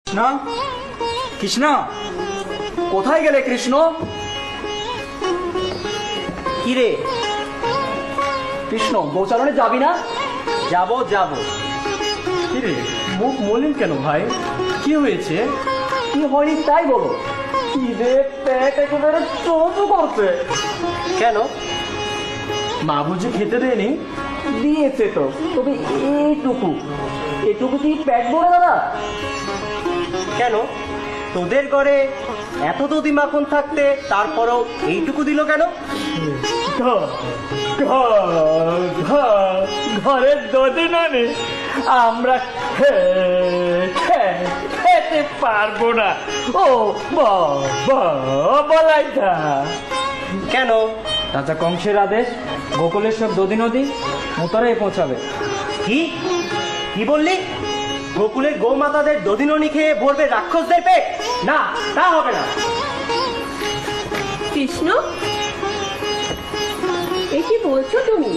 কৃষ্ণ, কৃষ্ণ, কোথায় গেলে কৃষ্ণ? কি রে? কৃষ্ণ, গোচারণে যাবি না? যাব যাব। কি রে, মুখ মলিন কেন ভাই? কি হয়েছে? কি হয়নি তাই বলো। কি রে, পেট একেবারে চোচো করছে। কেন? মা বুঝি খেতে দেয়নি? দিয়েছে তো, তবে এটুকু কি পেট ভরে দাদা? কেন তোদের ঘরে এত দধি মাখন থাকতে তারপরও এইটুকু দিল কেন? ঘরের দদিনানে আমরা খেতে পারবো না। ও বলাই দা। কেন? রাজা কংসের আদেশ, গোকুলের সব দধি নদী মুতারাই পৌঁছাবে। কি কি বললি? গোকুলের গৌমাতাদের দধিননি খেয়ে ভরবে রাক্ষসদের পেট? না, তা হবে না। কৃষ্ণ, এ কি বলছো তুমি?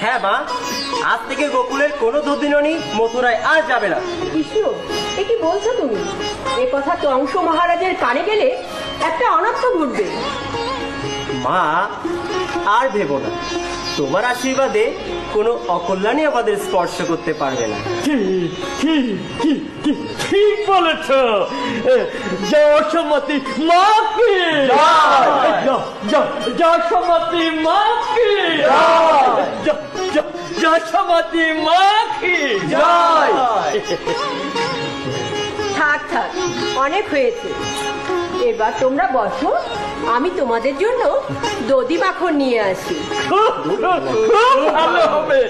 হ্যাঁ মা, আজ থেকে গোকুলের কোনো দধিননি মথুরায় আর যাবে না। কৃষ্ণ, এ কি বলছো তুমি? এ কথা কংস মহারাজের কানে গেলে একটা অনর্থ ঘটবে। মা, আর ভেবো না, তোমার আশীর্বাদে কোনো অকল্যাণই আমাদের স্পর্শ করতে পারবে না। ঠিক বলেছ। যশোমতী মাকে, যশোমতী মাকে, যশোমতী মাকে জয়। থাক থাক, অনেক হয়েছে। এবার তোমরা বসো, আমি তোমাদের জন্য দধি মাখন নিয়ে আসি। খুব ভালো হবে।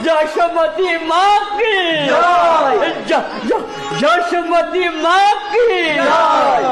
যশোমতী মাকে জয়, যশোমতী মাকে জয়।